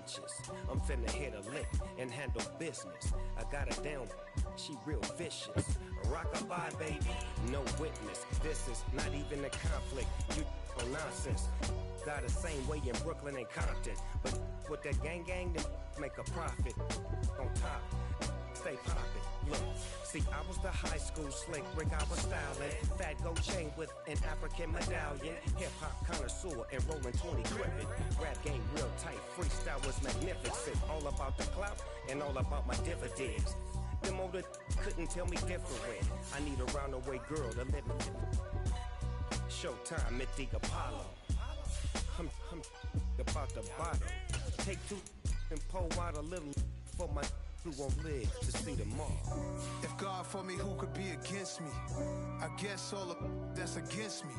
bitches. I'm finna hit a lick and handle business. I got her down, she real vicious. Rock-a-bye, baby, no witness. This is not even a conflict. You on nonsense. Got the same way in Brooklyn and Compton. But with that gang, then make a profit. On top, stay poppin'. Look, see, I was the high school slick Rick, I was styling. Fat gold chain with an African medallion. Hip-hop connoisseur and rolling 20 grippin'. Rap game real tight, freestyle was magnificent. All about the clout and all about my dividends. Them older couldn't tell me different. I need a roundaway girl to let me. Showtime at the Apollo. I'm about the bottle. Take two and pour out a little for my who won't live to see tomorrow. If God for me, who could be against me? I guess all the that's against me.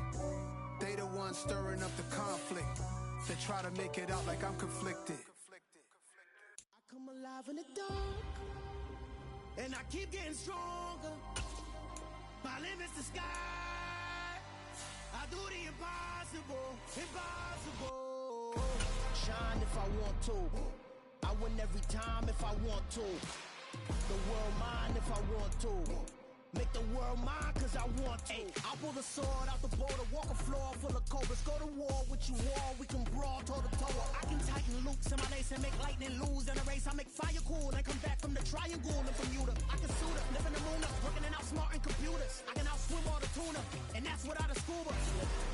They the ones stirring up the conflict. They try to make it out like I'm conflicted. I come alive in the dark, and I keep getting stronger. My limit's the sky. I do the impossible, impossible. Shine if I want to. I win every time if I want to. The world mine if I want to. Make the world mine cause I want to. I pull the sword out the border, walk a floor full of cobras. Go to war with you all, we can brawl toe to toe. I can tighten loops in my lace and make lightning lose in a race. I make fire cool and come back from the triangle in Bermuda. I can suit up, live in the moon up, working and outsmarting computers. I can outswim all the tuna, and that's without a scuba.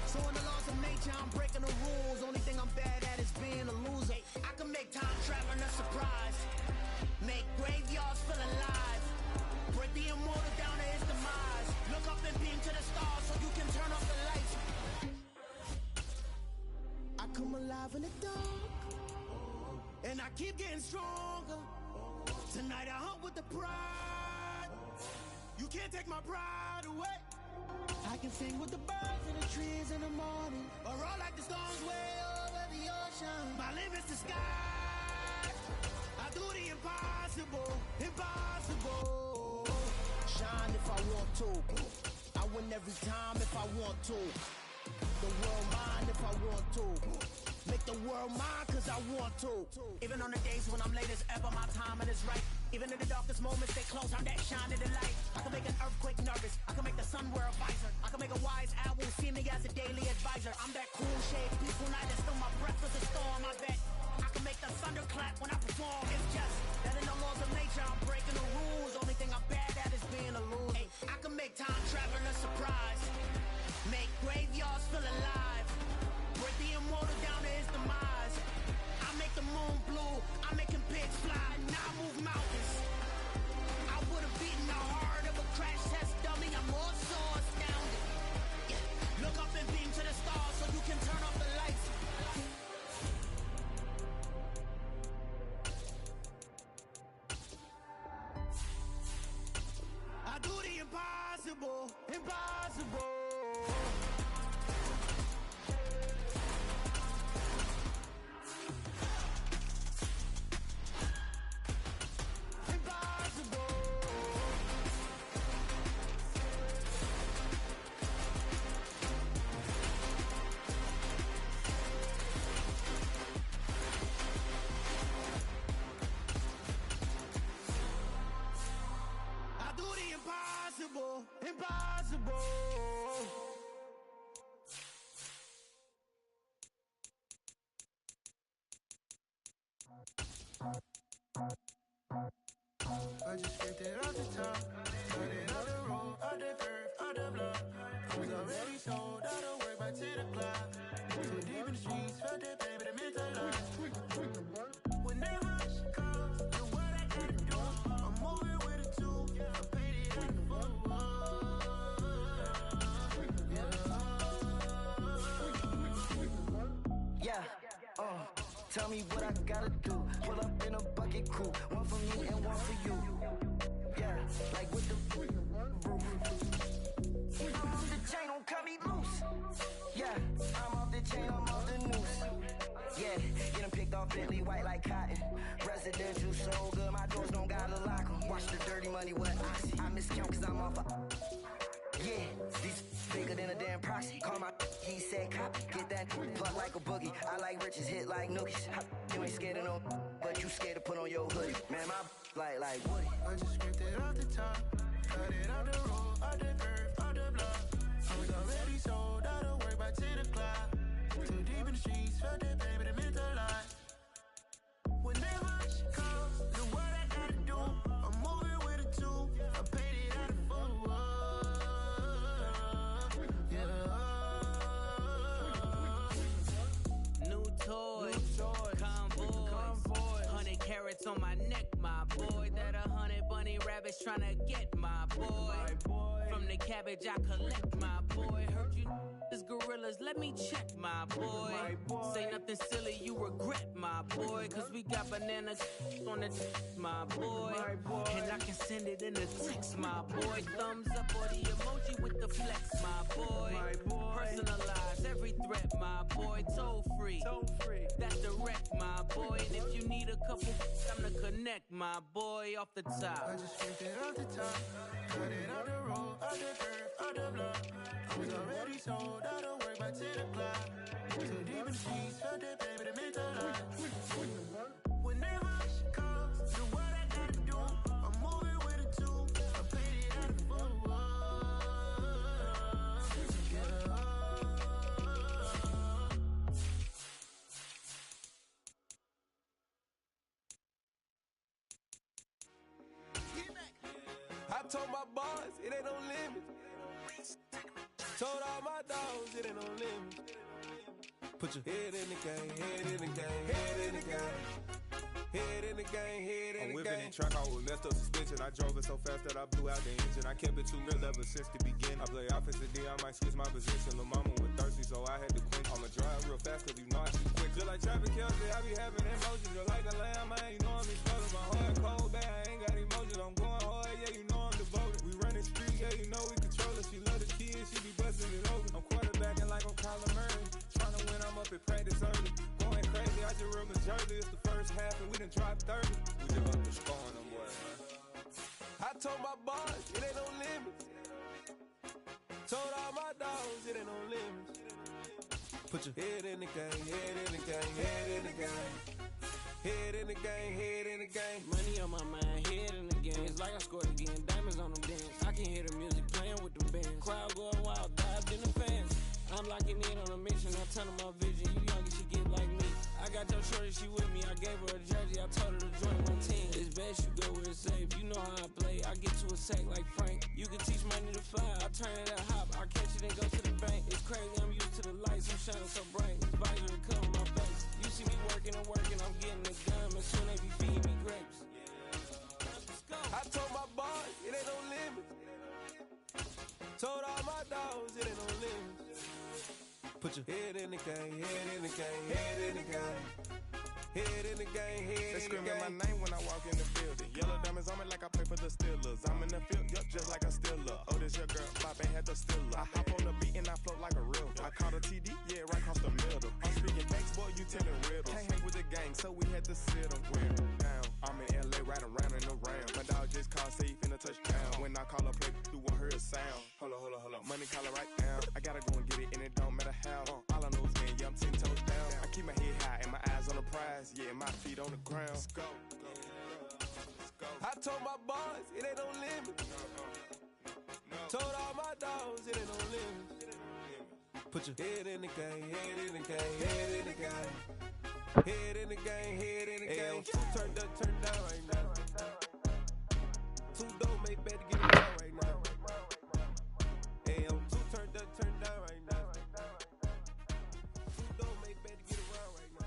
So in the laws of nature, I'm breaking the rules. Only thing I'm bad at is being a loser. I can make time traveling a surprise. Make graveyards feel alive. Break the immortal down to his demise. Look up and beam to the stars so you can turn off the lights. I come alive in the dark, and I keep getting stronger. Tonight I hunt with the pride. You can't take my pride away. I can sing with the birds and the trees in the morning, or roll like the storms way over the ocean. My limit's the sky. I do the impossible, impossible. Shine if I want to. I win every time if I want to. The world mine if I want to. Make the world mine cause I want to. Even on the days when I'm late as ever, my timing is right. Even in the darkest moments, stay close, I'm that shining the light. I can make an earthquake nervous, I can make the sun wear a visor. I can make a wise owl see me as a daily advisor. I'm that cool shade, peaceful night, and still my breath is a storm, I bet. I can make the thunder clap when I perform. It's just that in the laws of nature, I'm breaking the rules. Only thing I'm bad at is being a loser. Hey, I can make time traveling a surprise. Make graveyards feel alive. Break the immortal down to his demise. I make the moon blue, I'm making pigs fly. Now I move mountains. I would've beaten the heart of a crash test dummy. I'm more so astounded. Yeah. Look up and beam to the stars so you can turn off the lights. I do the impossible, impossible. Impossible, impossible. I just skipped it off the top, cut it off the road, off the curve, off the block. I was already sold, I don't work by 10 o'clock. Too deep in the streets, felt that pain, but it meant a lot. When they rush comes, do what I gotta do. I'm moving with a two, I'm painted at the foot. Yeah, tell me what I gotta do. Pull up in a bucket crew, one for me and one for you. Yeah, like with the roof. I'm off the chain, don't cut me loose. Yeah, I'm off the chain, I'm off the noose. Yeah, get them picked off Bentley, white like cotton. Residential so good, my doors don't gotta lock 'em. Watch the dirty money, what I see. I miscount cause I'm off a... Yeah, these bigger than a damn proxy. Call my he said copy. Get that pluck like a boogie. I like riches, hit like nookies. You ain't scared of no, but you scared to put on your hoodie. Man, my like Woody. I just scraped it off the top, cut it out the road, out the curve, out the block. I was already sold out of work by 10 o'clock. Too deep in the streets, felt that baby, that meant a lot. Whenever she comes, do what I gotta do. I'm moving with a two, I paid it out of full. Yeah. New toys, convoys, 100 carats on my neck, my boy. That 100 bunny rabbits tryna get my boy. From the cabbage I collect, my boy. Heard you is gorillas, let me check, my boy. Say nothing silly, you regret, my boy. Cause we got bananas on the my boy. And I can send it in a text, my boy. Thumbs up or the emoji with the flex, my boy. Personalize every threat, my boy. Toll free, that's direct, my boy. And if you need a couple, I'm to connect, my boy, off the top. I just scraped it off the top, cut it out the road, out the curve, out the block. I was already sold out of work by 10 o'clock. Too deep in the streets, felt that baby, that meant a lot. Whenever she comes, do what I gotta do. I'm moving with a two, I paid it out of full. I told my boys, it ain't no limit. Told all my dogs, it ain't no limit. Put your head in the game, head in the game, head in the game. Head in the game, head in the game. I'm whipping and track out with messed up suspension. I drove it so fast that I blew out the engine. I kept it too real ever since the beginning. I play offensive D, I might switch my position. Lil' mama was thirsty, so I had to quench. I'ma drive real fast cause you know I shoot quick. Just like traffic Kelsey, I be having emotions. Just like a lamb, man, you know I'm exploding. My heart cold, bad, I ain't got emotions. I'm going hard, yeah, you know I'm devoted. We running street, yeah, you know we control it. She love the kids, she be busting it open. I'm quarterbacking like I'm Kyler Murray. Trying to win, I'm up at practice early. Going crazy, I just real Jersey. It's the first half and we done dropped 30. We just up to scoring them boys, man. I told my boys, it ain't no limits. Told all my dogs, it ain't no limits. Put your head in the game, head in the game, head in the game. Head in the game, head in the game. Money on my mind, head in the game. It's like I scored again, diamonds on them bands. I can hear the music playing with the bands. Crowd going wild, dived in the fans. I'm locking in on a mission, I turn on my vision. You young, she get like me. I got your shorty, she with me. I gave her a jersey, I told her to join my team. It's best you go where it's safe. You know how I play. I get to a sack like Frank. You can teach money to fly. I turn it up hop. I catch it and go to the bank. It's crazy, I'm used to the lights. I'm shining so bright. This visor to cover my face. You see me working and working. I'm getting the gun. And soon they be feeding me grapes. I told my boys, it ain't no limits. Told all my dogs, it ain't no limits. Put your head in the game, head in the game, head in the game. Head in the game, head in the game. They screaming my name when I walk in the building. Yellow diamonds on me like I play for the Steelers. I'm in the field, yup, just like a Steeler. Oh, this your girl, Pop ain't had the Steeler. I hop on the beat and I float like a real. I caught a TD, yeah, right across the middle. I'm speaking banks, boy, you telling riddles. Can't hang with the gang, so we had to sit them down. I'm in LA, riding around and around. My dog just called, say he finna touchdown. When I call her play, you won't hear a sound. Hold on. Money call her right down. I gotta go and get it, and it don't matter how. All I know is man, yeah, I'm 10 toes down. I keep my head high and my eyes on the prize. Yeah, my feet on the ground. Let's go. I told my boys, it ain't no limit. Told all my dogs, it ain't no limit. Put your head in the game, head in the game, head in the game. Head in the game, head in the game. Turn down right now. Two dope make better get it down right now. Hey, I'm two turned down right now. Two dope make better get around right now.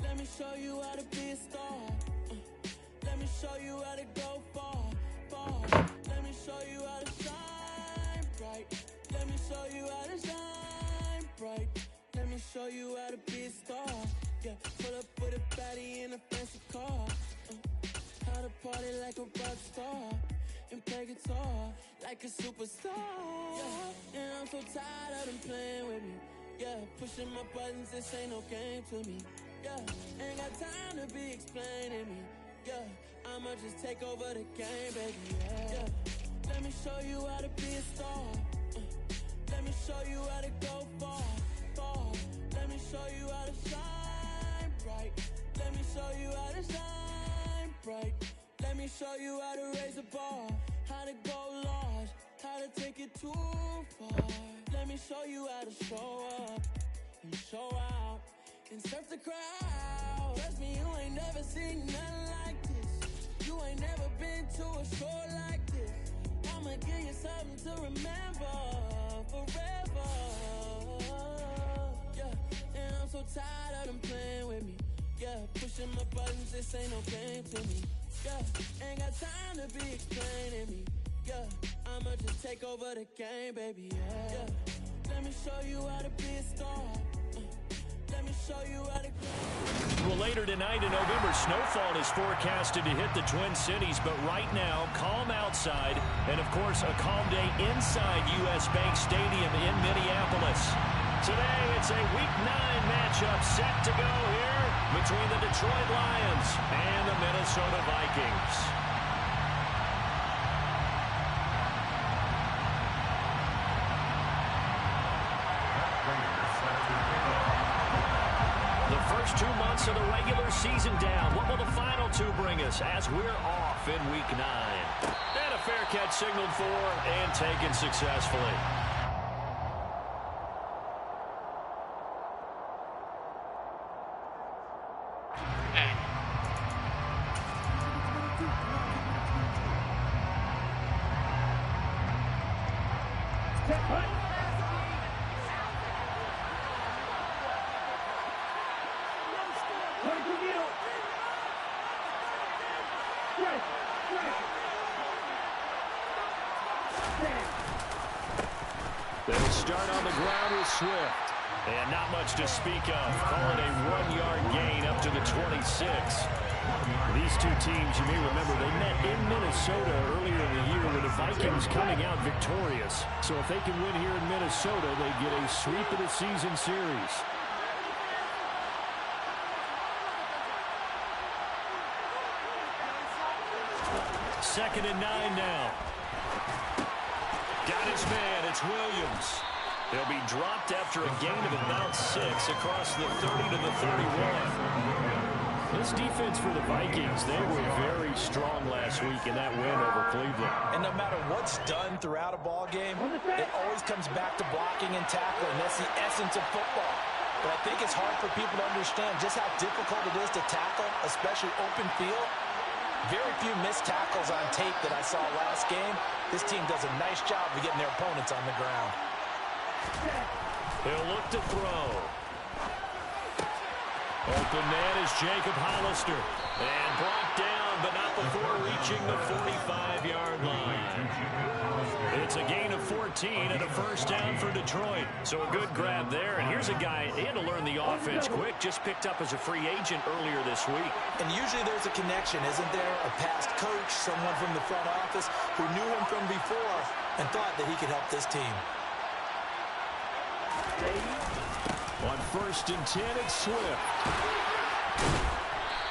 Let me show you how to be a star. Let me show you how to go far. Let me show you how to shine bright. Let me show you how to shine bright. Let me show you how to be a star. Yeah, pull up with a baddie in a fancy car. How to party like a rock star. and play guitar like a superstar. Yeah. And I'm so tired of them playing with me. Yeah, pushing my buttons, this ain't no game to me. Yeah, ain't got time to be explaining me. Yeah, I'ma just take over the game, baby. Yeah, let me show you how to be a star. Let me show you how to go far, far. Let me show you how to shine bright. Let me show you how to shine bright. Let me show you how to raise the bar, how to go large, how to take it too far. Let me show you how to show up and show out and surf the crowd. Trust me, you ain't never seen nothing like this. You ain't never been to a show like this. I'ma give you something to remember forever. Yeah, and I'm so tired of them playing with me. Yeah, pushing my buttons, this ain't no game to me. Yeah, ain't got time to be explaining me. Yeah, I'ma just take over the game, baby. Yeah, let me show you how to be a star. Let me show you how to go. Well, later tonight in November, snowfall is forecasted to hit the Twin Cities, but right now, calm outside, and of course, a calm day inside U.S. Bank Stadium in Minneapolis. Today, it's a Week 9 matchup set to go here between the Detroit Lions and the Minnesota Vikings. The first 2 months of the regular season down. What will the final 2 bring us as we're off in Week 9? And a fair catch signaled for and taken successfully. They'll start on the ground with Swift. And not much to speak of. Call it a 1-yard gain up to the 26. These two teams, you may remember, they met in Minnesota earlier in the year with the Vikings coming out victorious. So if they can win here in Minnesota, they get a sweep of the season series. Second and 9 now. Got his man. It's Williams. They'll be dropped after a gain of about 6 across the 30 to the 31. This defense for the Vikings, they were very strong last week in that win over Cleveland. And no matter what's done throughout a ball game, it always comes back to blocking and tackling. That's the essence of football. But I think it's hard for people to understand just how difficult it is to tackle, especially open field. Very few missed tackles on tape that I saw last game. This team does a nice job of getting their opponents on the ground. He'll look to throw. Open man is Jacob Hollister. And brought down, but not before reaching the 45-yard line. It's a gain of 14 and a first down for Detroit. So a good grab there. And here's a guy, he had to learn the offense quick, just picked up as a free agent earlier this week. And usually there's a connection, isn't there? A past coach, someone from the front office who knew him from before and thought that he could help this team. On first and 10, it's Swift.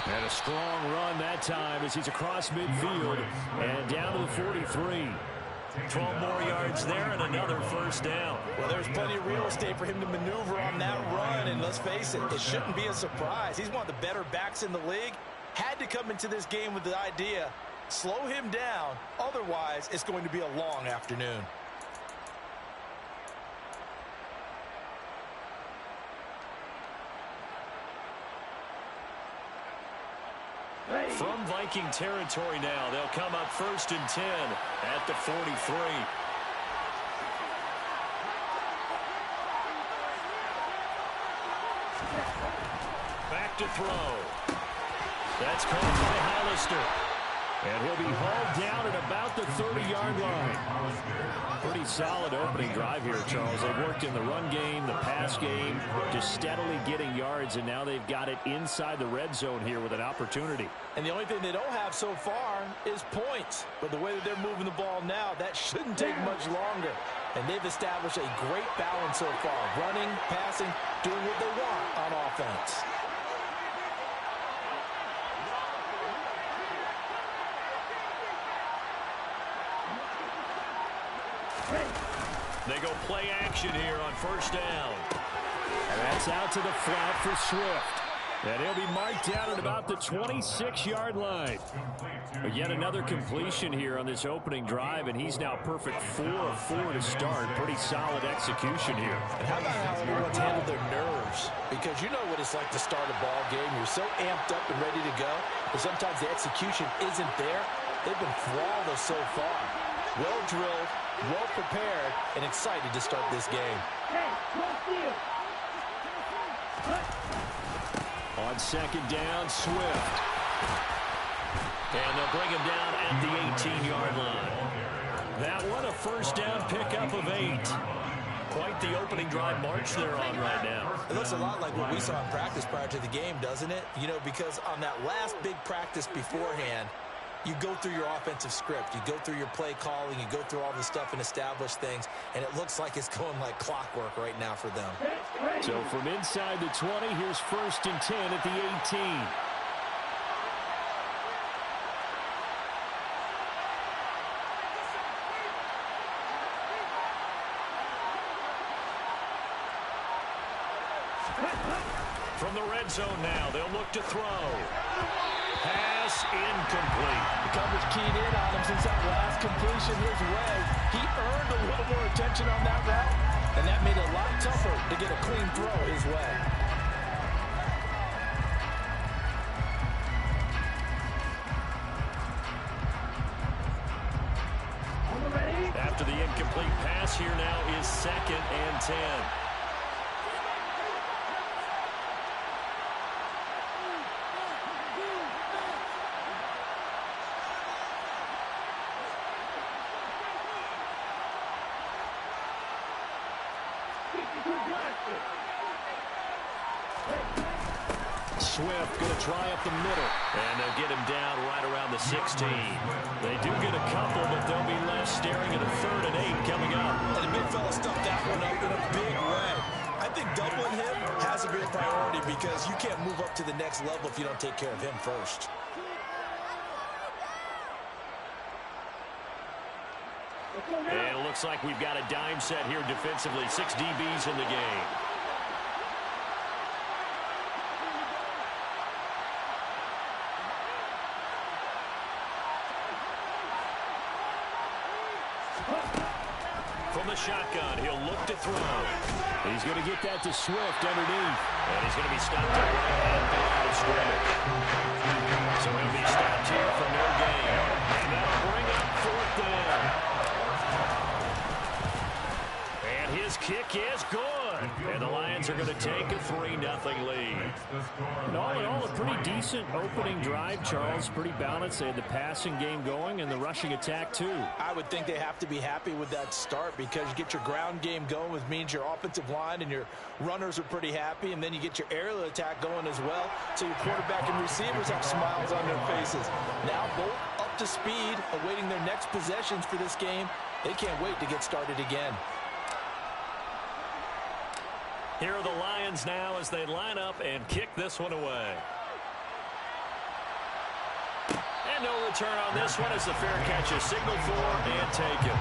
And a strong run that time as he's across midfield and down to the 43. 12 more yards there and another first down. Well, there's plenty of real estate for him to maneuver on that run, and let's face it, it shouldn't be a surprise. He's one of the better backs in the league. Had to come into this game with the idea, slow him down, otherwise it's going to be a long afternoon. From Viking territory now, they'll come up first and 10 at the 43. Back to throw. That's caught by Hollister. And he'll be hauled down at about the 30-yard line. Pretty solid opening drive here, Charles. They've worked in the run game, the pass game, just steadily getting yards, and now they've got it inside the red zone here with an opportunity. And the only thing they don't have so far is points. But the way that they're moving the ball now, that shouldn't take much longer. And they've established a great balance so far. Running, passing, doing what they want on offense. They go play action here on first down. And that's out to the flat for Swift. And he'll be marked down at about the 26-yard line. But yet another completion here on this opening drive, and he's now perfect 4 of 4 to start. Pretty solid execution here. And how about how everyone's handled their nerves? Because you know what it's like to start a ball game. You're so amped up and ready to go, but sometimes the execution isn't there. They've been flawless so far. Well drilled, well prepared, and excited to start this game. On second down, Swift. And they'll bring him down at the 18-yard line. That one, a first down pickup of 8. Quite the opening drive march they're on right now. It looks a lot like what we saw in practice prior to the game, doesn't it? You know, because on that last big practice beforehand, you go through your offensive script. You go through your play calling. You go through all the stuff and establish things. And it looks like it's going like clockwork right now for them. So from inside the 20, here's 1st and 10 at the 18. From the red zone now, they'll look to throw. Pass incomplete. The coverage keyed in on him since that last completion his way. He earned a little more attention on that route, and that made it a lot tougher to get a clean throw his way. After the incomplete pass, here now is 2nd and 10. Swift going to try up the middle. And they'll get him down right around the 16. They do get a couple, but they'll be left staring at a 3rd and 8 coming up. And the big fella stuffed that one up in a big way. I think doubling him has to be a priority because you can't move up to the next level if you don't take care of him first. And it looks like we've got a dime set here defensively. 6 DBs in the game. From the shotgun, he'll look to throw. He's going to get that to Swift underneath. And he's going to be stopped at right at the line of scrimmage. So he'll be stopped here for no gain. And that'll bring up 4th down. And his kick is good. And the Lions are going to take a 3-0 lead. And all in all, a pretty decent opening drive, Charles. Pretty balanced. They had the passing game going and the rushing attack, too. I would think they have to be happy with that start because you get your ground game going, which means your offensive line and your runners are pretty happy, and then you get your aerial attack going as well. So your quarterback and receivers have smiles on their faces. Now both up to speed, awaiting their next possessions for this game. They can't wait to get started again. Here are the Lions now as they line up and kick this one away. And no return on this one as the fair catch is signaled for and taken.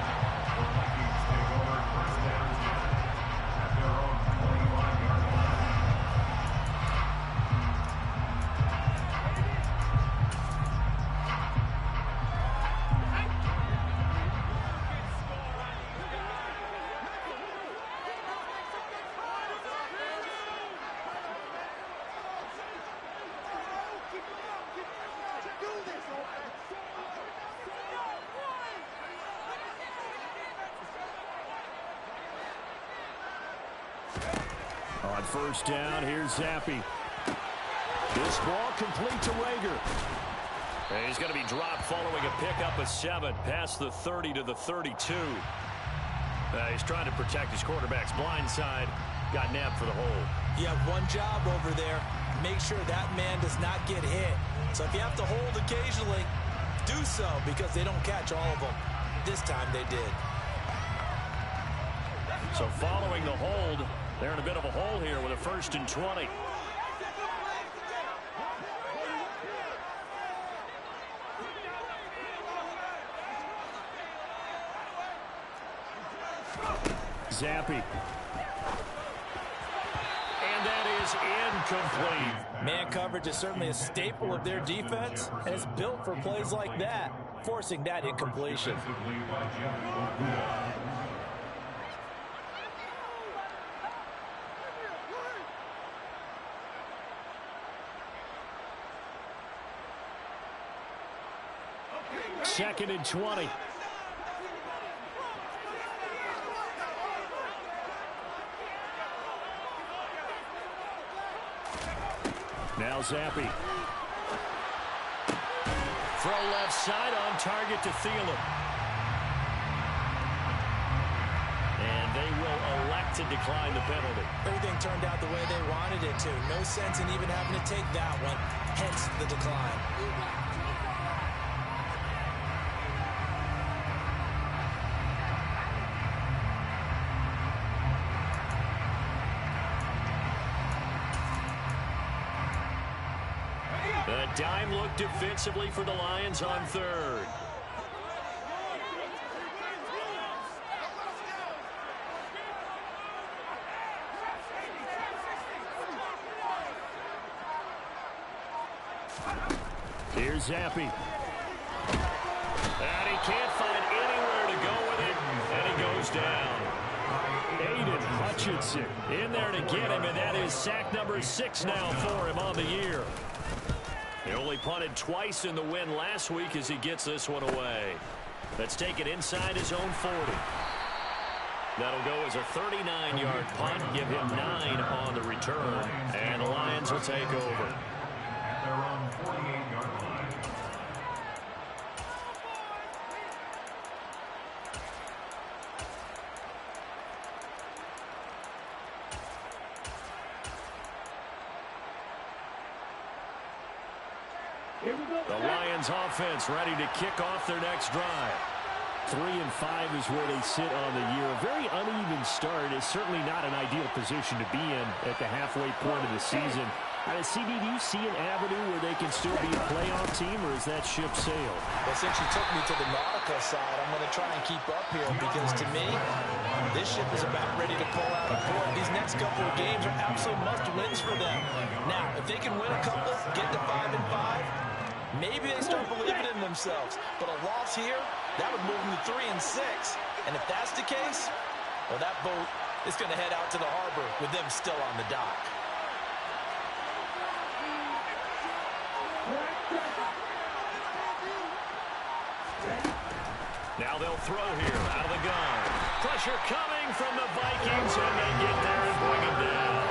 On first down, here's Zappi. This ball complete to Rager. And he's going to be dropped following a pickup of 7 past the 30 to the 32. He's trying to protect his quarterback's blind side. Got nabbed for the hold. You have one job over there. Make sure that man does not get hit. So if you have to hold occasionally, do so, because they don't catch all of them. This time they did. So following the hold, they're in a bit of a hole here with a 1st and 20. Zappi. And that is incomplete. Man coverage is certainly a staple of their defense, and it's built for plays like that, forcing that incompletion. Second and 20. Now Zappi. Throw left side, on target to Thielen. And they will elect to decline the penalty. Everything turned out the way they wanted it to. No sense in even having to take that one, hence the decline. A dime look defensively for the Lions on 3rd. Here's Zappi. And he can't find anywhere to go with it, and he goes down. Aiden Hutchinson in there to get him, and that is sack number 6 now for him on the year. He only punted twice in the win last week as he gets this one away. Let's take it inside his own 40. That'll go as a 39-yard punt, give him 9 on the return, and the Lions will take over. At their own 48-yard line. The Lions offense ready to kick off their next drive. 3-5 is where they sit on the year. A very uneven start is certainly not an ideal position to be in at the halfway point of the season. CD, do you see an avenue where they can still be a playoff team, or is that ship sailed? Well, since you took me to the nautical side, I'm going to try and keep up here, because to me, this ship is about ready to pull out a port. These next couple of games are absolute must-wins for them. Now, if they can win a couple, get to 5-5, maybe they start believing in themselves. But a loss here, that would move them to 3-6. And if that's the case, well, that boat is going to head out to the harbor with them still on the dock. Now they'll throw here out of the gun. Pressure coming from the Vikings, and they get there and bring him down.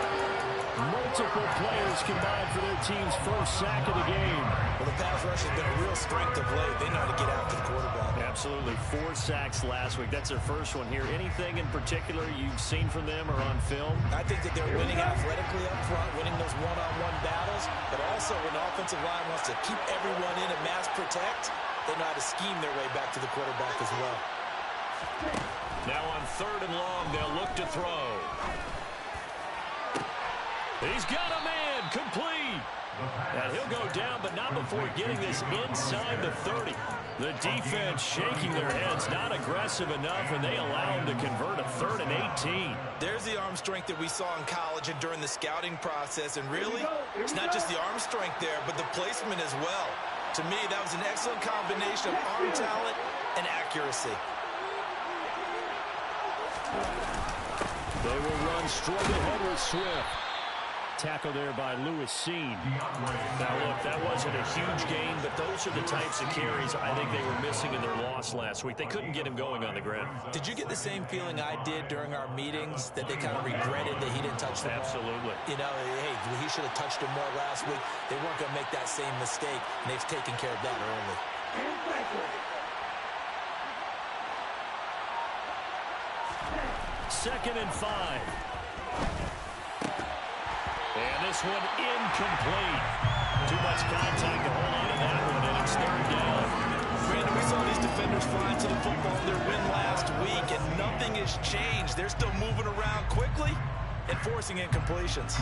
Multiple players combined for their team's first sack of the game. Well, the pass rush has been a real strength of late. They know how to get after the quarterback. Absolutely. 4 sacks last week. That's their first one here. Anything in particular you've seen from them or on film? I think that they're winning athletically up front, winning those one-on-one battles, but also when the offensive line wants to keep everyone in and mass protect, they know how to scheme their way back to the quarterback as well. Now on 3rd and long, they'll look to throw. He's got a man, complete. And he'll go down, but not before getting this inside the 30. The defense shaking their heads, not aggressive enough, and they allow him to convert a 3rd and 18. There's the arm strength that we saw in college and during the scouting process, and really, it's not just the arm strength there, but the placement as well. To me, that was an excellent combination of arm talent and accuracy. They will run straight ahead with Swift. tackle there by Lewis Seen. Now, look, that wasn't a huge gain, but those are the types of carries I think they were missing in their loss last week. They couldn't get him going on the ground. Did you get the same feeling I did during our meetings, that they kind of regretted that he didn't touch the ball? Absolutely. You know, hey, he should have touched him more last week. They weren't going to make that same mistake, and they've taken care of that early. 2nd and 5. And this one incomplete. Too much contact to hold on to that one, and it's 3rd down. Brandon, we saw these defenders flying to the football in their win last week, and nothing has changed. They're still moving around quickly and forcing incompletions.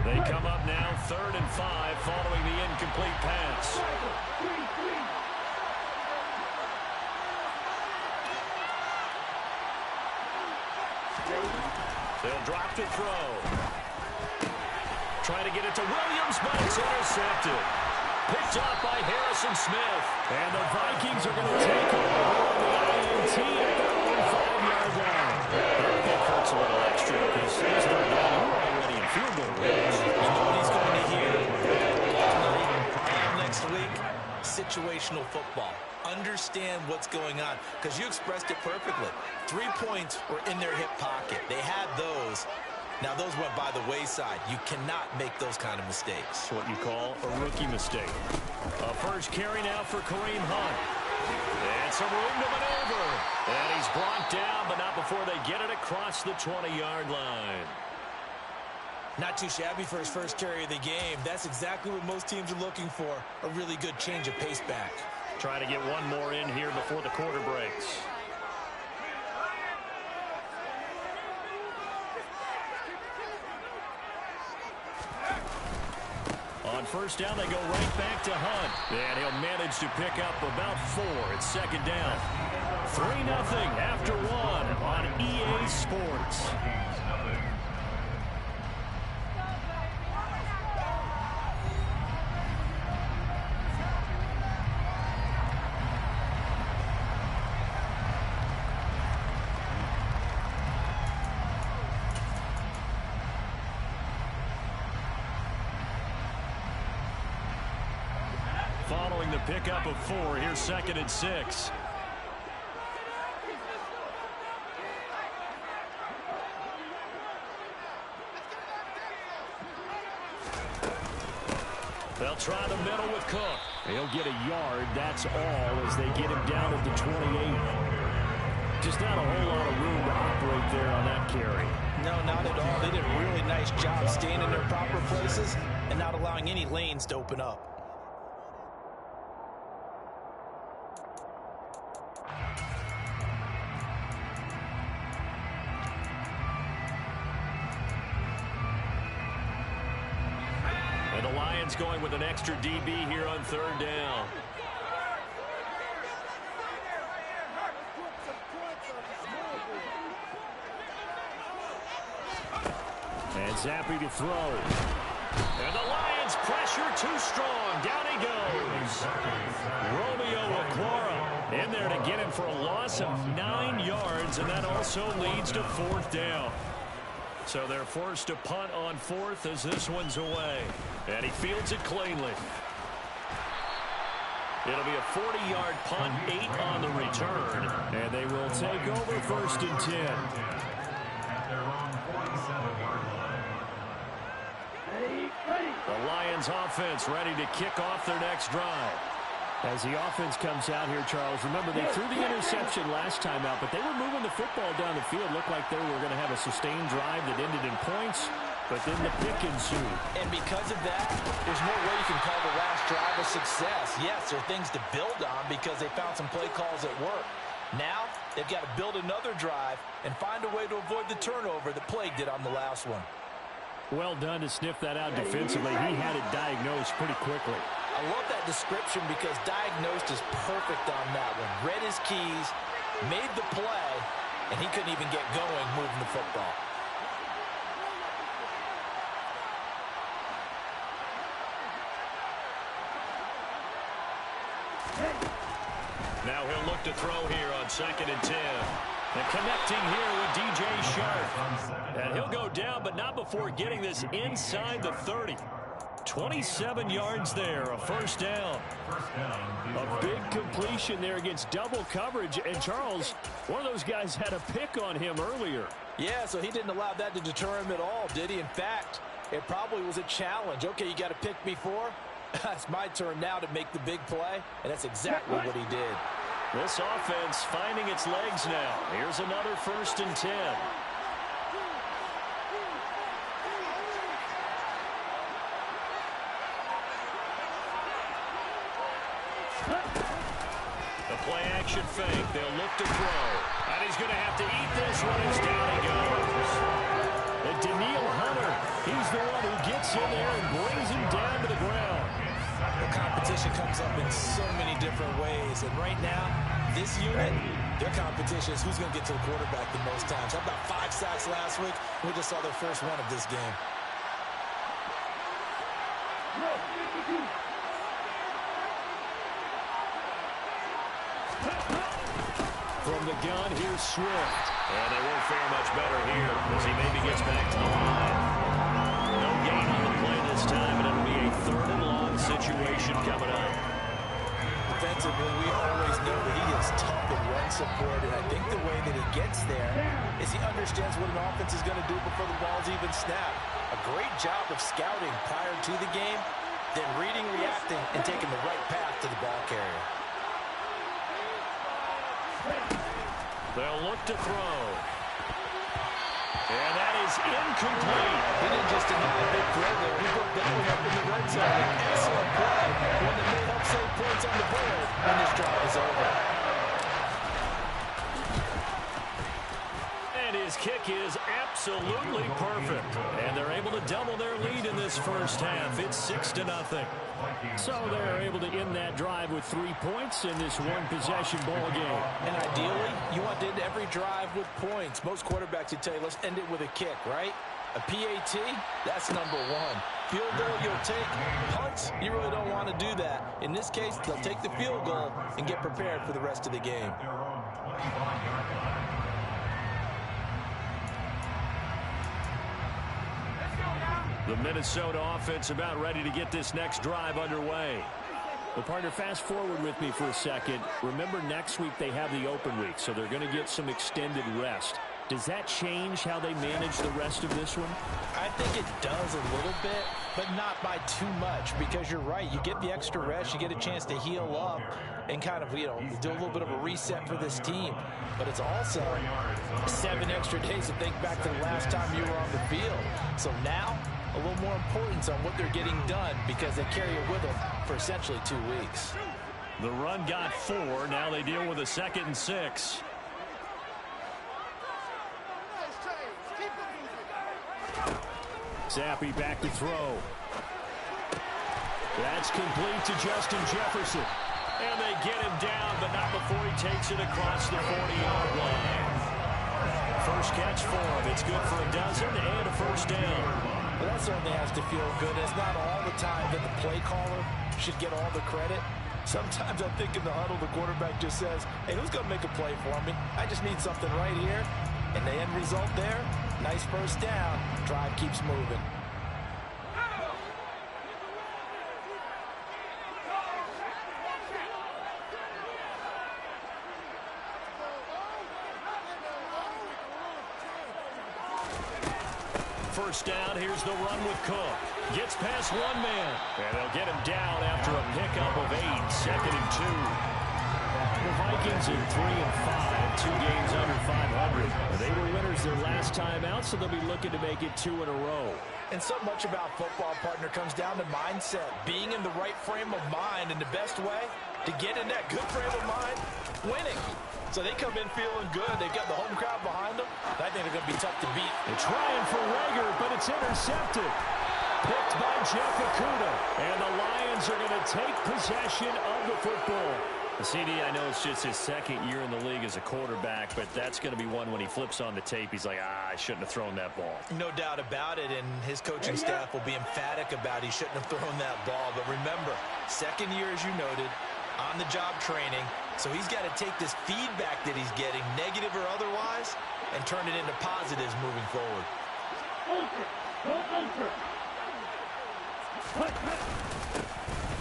They come up now 3rd and 5 following the incomplete pass. They'll drop to throw. Trying to get it to Williams, but it's intercepted. Picked up by Harrison Smith. And the Vikings are going to take over the INT at their own 5-yard line. I think Kurt's a little extra because he's third down. We're already in field goal range. You know what he's going to hear next week? Situational football. Understand what's going on, because you expressed it perfectly. 3 points were in their hip pocket. They had those. Now, those went by the wayside. You cannot make those kind of mistakes. It's what you call a rookie mistake. A first carry now for Kareem Hunt. And some room to maneuver. And he's brought down, but not before they get it across the 20-yard line. Not too shabby for his first carry of the game. That's exactly what most teams are looking for, a really good change of pace back. Trying to get one more in here before the quarter breaks. On first down, they go right back to Hunt. And he'll manage to pick up about 4. It's 2nd down. 3-0 after 1 on EA Sports. Following the pickup of 4, here's 2nd and 6. They'll try the middle with Cook. He'll get a yard, that's all, as they get him down at the 28. Just not a whole lot of room to operate there on that carry. No, not at all. They did a really nice job staying in their proper places and not allowing any lanes to open up. And the Lions going with an extra DB here on 3rd down. And Zappi to throw. And the Lions pressure too strong. Down he goes. Romeo Okwara in there to get him for a loss of 9 yards, and that also leads to 4th down. So they're forced to punt on 4th as this one's away. And he fields it cleanly. It'll be a 40-yard punt, 8 on the return. And they will take over 1st and 10. At their own 47-yard line. The Lions offense ready to kick off their next drive. As the offense comes out here, Charles, remember they threw the interception last time out, but they were moving the football down the field. Looked like they were going to have a sustained drive that ended in points, but then the pick ensued. And because of that, there's no way you can call the last drive a success. Yes, there are things to build on because they found some play calls that work. Now, they've got to build another drive and find a way to avoid the turnover that plagued it on the last one. Well done to sniff that out defensively. He had it diagnosed pretty quickly. I love that description because diagnosed is perfect on that one. Read his keys, made the play, and he couldn't even get going moving the football. Now he'll look to throw here 2nd and 10. And connecting here with DJ Sharp. And he'll go down, but not before getting this inside the 30. 27 yards there, a first down. A big completion there against double coverage. And Charles, one of those guys had a pick on him earlier. Yeah, so he didn't allow that to deter him at all, did he? In fact, it probably was a challenge. Okay, you got to pick me for? It's my turn now to make the big play, and that's exactly what he did. This offense finding its legs now. Here's another 1st and 10. The play-action fake. They'll look to throw. And he's going to have to eat this one as down he goes. And Daniil Hunter, he's the one who gets in there and brings him down to the ground. The competition comes up in so many different ways. And right now, this unit, their competition is who's going to get to the quarterback the most times. How about 5 sacks last week? We just saw their first one of this game. From the gun, here's Swift. And they won't fare much better here as he maybe gets back to the line. No gain on the play this time, and it'll be a 3rd and long situation coming up. Defensively, we always know that he is tough in run support, and I think the way that he gets there is he understands what an offense is going to do before the ball's even snapped. A great job of scouting prior to the game, then reading, reacting, and taking the right path to the ball carrier. They'll look to throw. And that is incomplete. He didn't just deny a big throw there. He broke that one up in the red zone. An excellent play. One that may help save points on the board. And this drive is over. And his kick is absolutely perfect. And they're able to double their lead in this first half. It's 6-0. So they're able to end that drive with 3 points in this one-possession ball game. And ideally, you want to end every drive with points. Most quarterbacks would tell you, let's end it with a kick, right? A PAT, that's number 1. Field goal, you'll take. Punts, you really don't want to do that. In this case, they'll take the field goal and get prepared for the rest of the game. The Minnesota offense about ready to get this next drive underway. Well, partner, fast forward with me for a second. Remember, next week they have the open week, so they're going to get some extended rest. Does that change how they manage the rest of this one? I think it does a little bit, but not by too much, because you're right. You get the extra rest, you get a chance to heal up and kind of, do a little bit of a reset for this team. But it's also 7 extra days to think back to the last time you were on the field. So now, a little more importance on what they're getting done because they carry it with them for essentially 2 weeks. The run got 4. Now they deal with a 2nd and 6. Zappi back to throw. That's complete to Justin Jefferson. And they get him down, but not before he takes it across the 40-yard line. First catch for him. It's good for a dozen and a first down. Well, that certainly has to feel good. It's not all the time that the play caller should get all the credit. Sometimes I think in the huddle, the quarterback just says, hey, who's going to make a play for me? I just need something right here. And the end result there, nice first down. Drive keeps moving. First down, here's the run with Cook. Gets past one man. And they'll get him down after a pickup of 8. 2nd and 2. The Vikings in 3-5, 2 games under 500. They were winners their last time out, so they'll be looking to make it 2 in a row. And so much about football, partner, comes down to mindset. Being in the right frame of mind, and the best way to get in that good frame of mind, winning. So they come in feeling good. They've got the home crowd behind them. I think they're going to be tough to beat. They're trying for Rager, but it's intercepted. Picked by Jeff Okudah. And the Lions are going to take possession of the football. CD, I know it's just his 2nd year in the league as a quarterback, but that's going to be one when he flips on the tape. He's like, I shouldn't have thrown that ball. No doubt about it, and his coaching staff will be emphatic about he shouldn't have thrown that ball. But remember, 2nd year, as you noted, on-the-job training, So he's got to take this feedback that he's getting, negative or otherwise, and turn it into positives moving forward.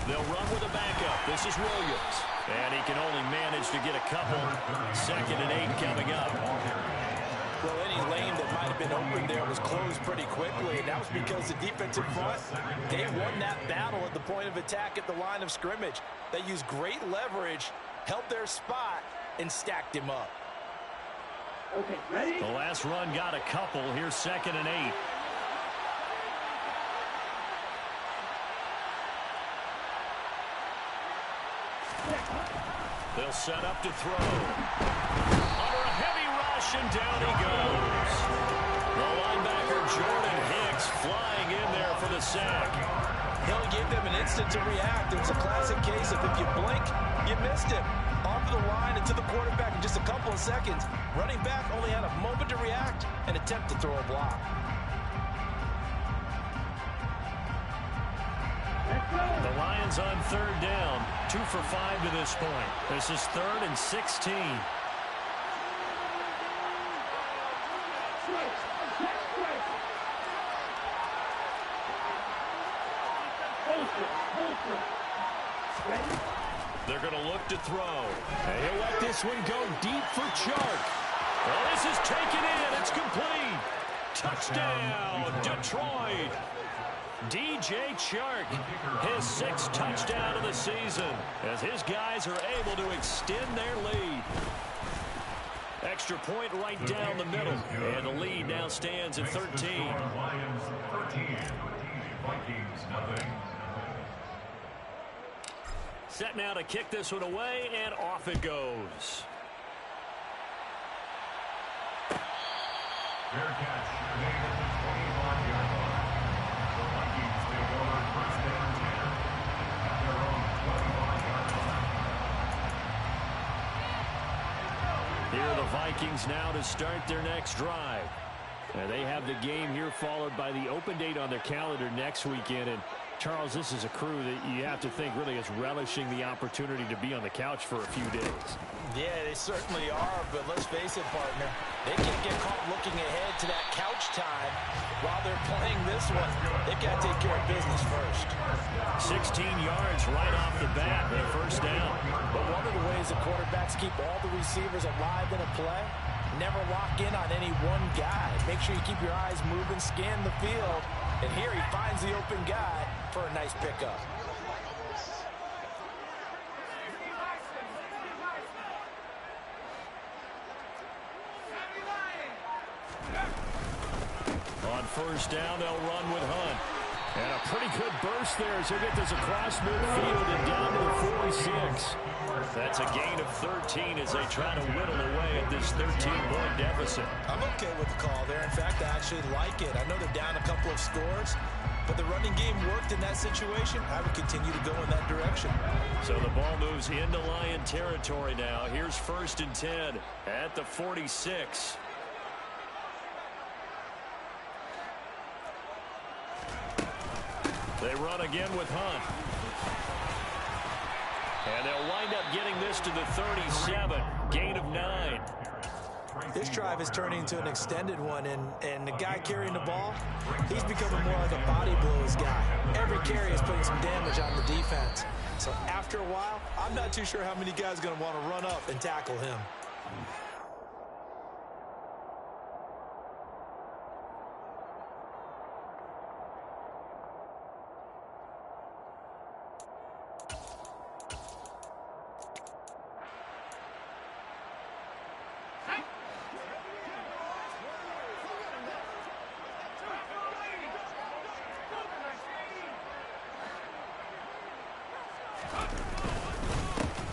They'll run with a backup. This is Williams. And he can only manage to get a couple. 2nd and 8 coming up. Well, any lane that might have been open there was closed pretty quickly, and that was because the defensive front, they won that battle at the point of attack at the line of scrimmage. They used great leverage, held their spot, and stacked him up. Okay, ready? The last run got a couple. Here's 2nd and 8. They'll set up to throw. Under a heavy rush, and down he goes. The linebacker, Jordan Hicks, flying in there for the sack. He'll give them an instant to react. It was a classic case of if you blink, you missed it. Off the line and to the quarterback in just a couple of seconds. Running back only had a moment to react and attempt to throw a block. The Lions on 3rd down. 2 for 5 to this point. This is 3rd and 16. They're going to look to throw. And he'll let this one go deep for Chark. Well, this is taken in. It's complete. Touchdown, Detroit. DJ Chark, his 6th touchdown of the season, as his guys are able to extend their lead. Extra point right down the middle, and the lead now stands at 13. Lions 13, Vikings nothing. Set now to kick this one away, and off it goes. Fair catch, made at the 25-yard line. The Vikings take over 1st and 10 at their own 25-yard line. Here are the Vikings now to start their next drive. They have the game here followed by the open date on their calendar next weekend. And Charles, this is a crew that you have to think really is relishing the opportunity to be on the couch for a few days. Yeah, they certainly are, but let's face it, partner. They can't get caught looking ahead to that couch time while they're playing this one. They've got to take care of business first. 16 yards right off the bat, their 1st down. But one of the ways the quarterbacks keep all the receivers alive in a play, never lock in on any one guy. Make sure you keep your eyes moving, scan the field, and here he finds the open guy for a nice pickup. On 1st down, they'll run with Hunt. And a pretty good burst there as he'll get this across midfield and down to the 46. That's a gain of 13 as they try to whittle away at this 13-point deficit. I'm okay with the call there. In fact, I actually like it. I know they're down a couple of scores, but the running game worked in that situation. I would continue to go in that direction. So the ball moves into Lion territory now. Here's 1st and 10 at the 46. They run again with Hunt. And they'll wind up getting this to the 37. Gain of 9. This drive is turning into an extended one, and the guy carrying the ball, he's becoming more like a body blows guy. Every carry is putting some damage on the defense. So after a while, I'm not too sure how many guys are going to want to run up and tackle him.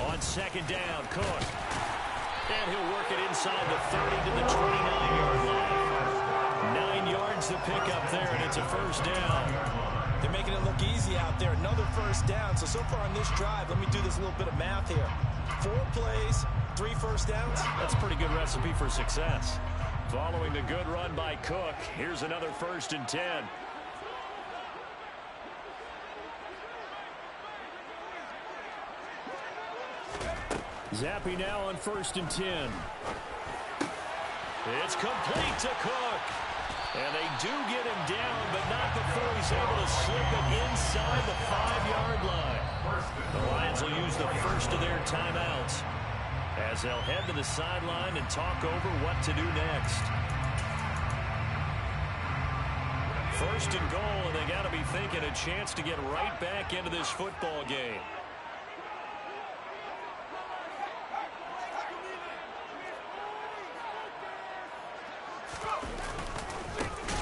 On 2nd down, Cook. And he'll work it inside the 30 to the 29-yard line. 9 yards to pick up there, and it's a 1st down. They're making it look easy out there. Another 1st down. So far on this drive, let me do this little bit of math here. 4 plays, 3 1st downs. That's a pretty good recipe for success. Following the good run by Cook, here's another 1st and 10. Zappe now on 1st and 10. It's complete to Cook. And they do get him down, but not before he's able to slip it inside the 5-yard line. The Lions will use the first of their timeouts as they'll head to the sideline and talk over what to do next. 1st and goal, and they got to be thinking a chance to get right back into this football game.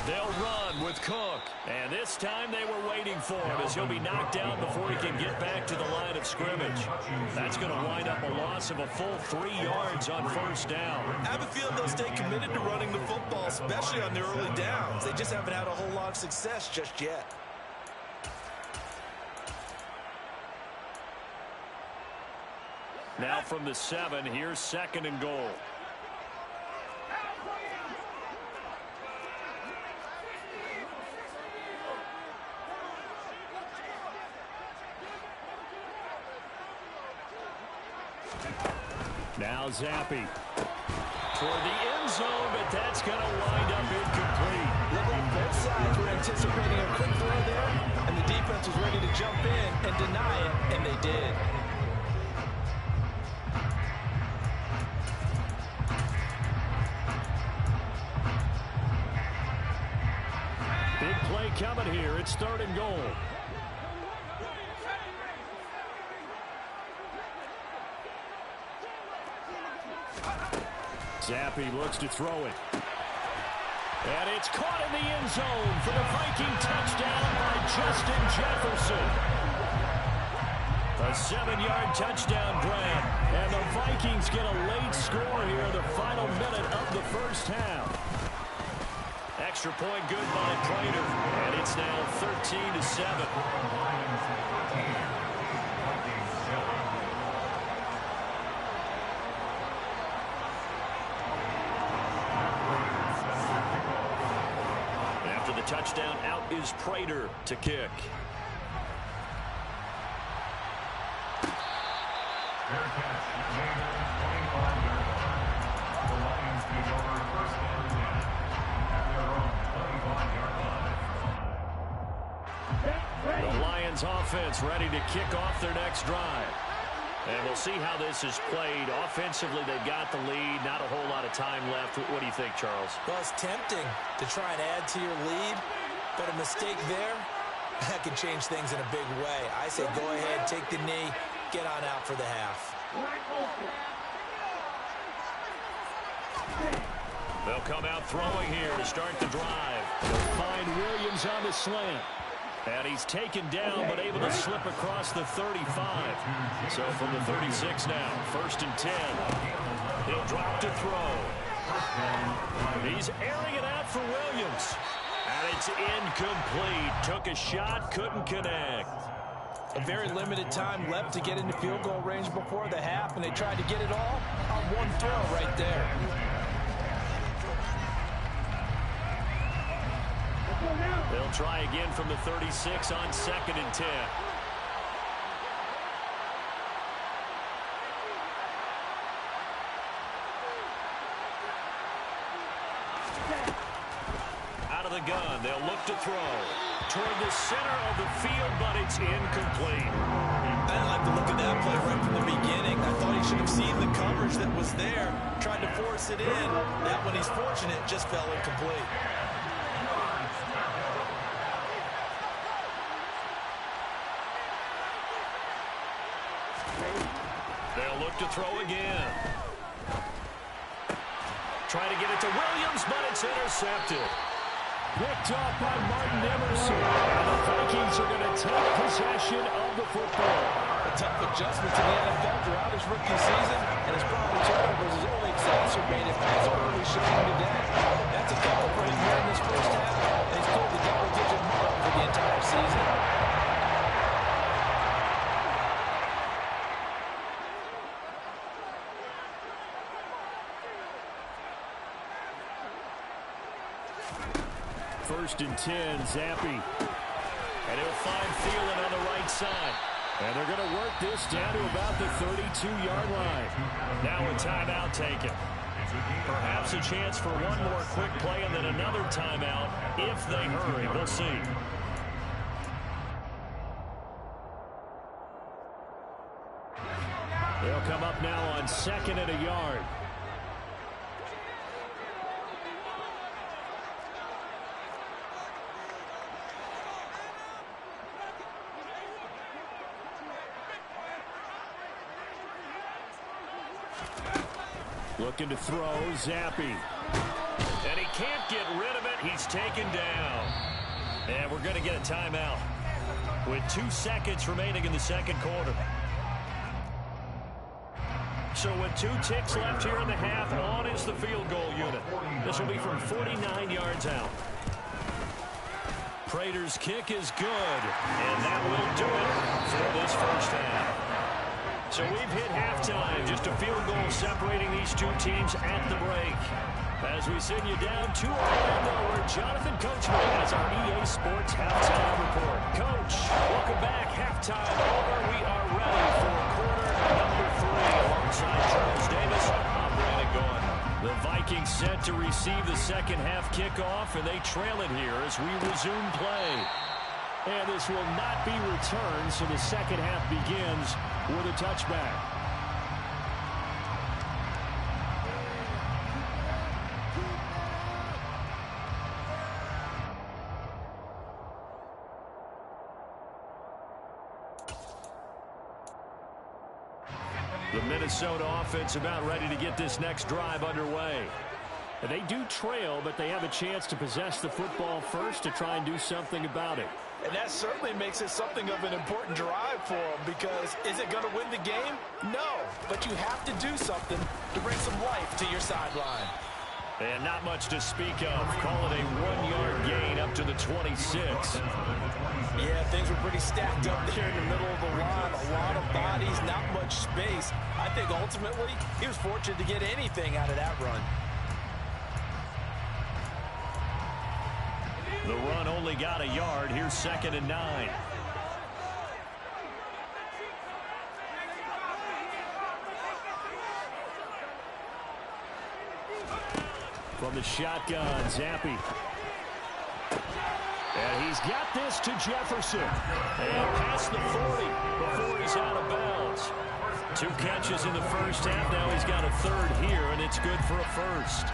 They'll run with Cook. And this time they were waiting for him as he'll be knocked down before he can get back to the line of scrimmage. That's going to wind up a loss of a full 3 yards on 1st down. I have a feeling they'll stay committed to running the football, especially on the early downs. They just haven't had a whole lot of success just yet. Now from the 7, here's 2nd and goal. Now Zappe toward the end zone, but that's going to wind up incomplete. Looked like both sides were anticipating a quick throw there, and the defense was ready to jump in and deny it, and they did. Big play coming here. It's 3rd and goal. Zappe looks to throw it. And it's caught in the end zone for the Viking touchdown by Justin Jefferson. A 7-yard touchdown grab. And the Vikings get a late score here in the final minute of the 1st half. Extra point good by Prater. And it's now 13-7. Touchdown, out is Prater to kick. Their catch made at the 25-yard line. The Lions take over 1st and 10 at their own 25-yard line. The Lions offense ready to kick off their next drive. And we'll see how this is played. Offensively, they've got the lead. Not a whole lot of time left. What do you think, Charles? Well, it's tempting to try and add to your lead, but a mistake there, that could change things in a big way. I say go ahead, take the knee, get on out for the half. They'll come out throwing here to start the drive. They'll find Williams on the slant. And he's taken down, but able to slip across the 35. So from the 36 now, 1st and 10. He'll drop to throw. He's airing it out for Williams. And it's incomplete. Took a shot, couldn't connect. A very limited time left to get into field goal range before the half, and they tried to get it all on one throw right there. They'll try again from the 36 on 2nd and 10. Out of the gun, they'll look to throw. Toward the center of the field, but it's incomplete. I didn't like the look of that play right from the beginning. I thought he should have seen the coverage that was there, tried to force it in. That one, he's fortunate, just fell incomplete. They'll look to throw again. Try to get it to Williams, but it's intercepted. Picked off by Martin Emerson. And the Vikings are going to take possession of the football. A tough adjustment to the NFL throughout his rookie season, and his problem turnovers is only exacerbated by his early showing today. That's a couple for him here in this 1st half, and he's pulled the double-digit mark for the entire season. First and 10, Zappe. And he'll find Thielen on the right side. And they're going to work this down to about the 32-yard line. Now a timeout taken. Perhaps a chance for one more quick play and then another timeout if they hurry. We'll see. They'll come up now on 2nd and a yard. Looking to throw, Zappi. And he can't get rid of it. He's taken down. And we're going to get a timeout with 2 seconds remaining in the second quarter. So with 2 ticks left here in the half, on is the field goal unit. This will be from 49 yards out. Prater's kick is good, and that will do it for this first half. So we've hit halftime, just a field goal separating these two teams at the break. As we send you down to Orlando, where Jonathan Coachman has our EA Sports Halftime Report. Coach, welcome back. Halftime over. We are ready for quarter number 3. Alongside Charles Davis, I'm Brandon Gaughan. The Vikings set to receive the second half kickoff, and they trail it here as we resume play. And this will not be returned, so the second half begins with a touchback. The Minnesota offense about ready to get this next drive underway. And they do trail, but they have a chance to possess the football first to try and do something about it. And that certainly makes it something of an important drive for them, because is it going to win the game? No, but you have to do something to bring some life to your sideline. And not much to speak of. Call it a 1-yard gain up to the 26. Yeah, things were pretty stacked up there in the middle of the line. A lot of bodies, not much space. I think ultimately he was fortunate to get anything out of that run. The run only got a yard. Here's 2nd and 9. From the shotgun, Zappi. And he's got this to Jefferson. And past the 40 before he's out of bounds. 2 catches in the first half. Now he's got a third here, and it's good for a first.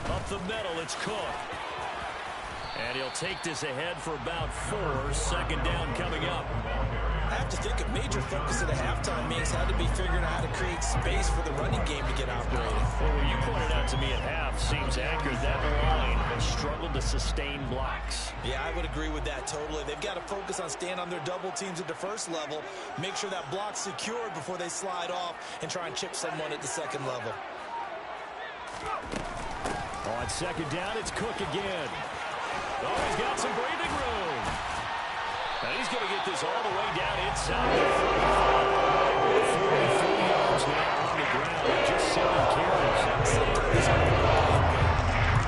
Up the middle, it's Cook. And he'll take this ahead for about 4. 2nd down coming up. I have to think a major focus of the halftime meetings had to be figuring out how to create space for the running game to get operated. Well, what you pointed out to me at half seems accurate. That line has struggled to sustain blocks. Yeah, I would agree with that totally. They've got to focus on staying on their double teams at the first level, make sure that block's secured before they slide off, and try and chip someone at the second level. On 2nd down, it's Cook again. Oh, he's got some breathing room. And he's going to get this all the way down inside the 45. 44 yards now on the ground. Just 7 carries.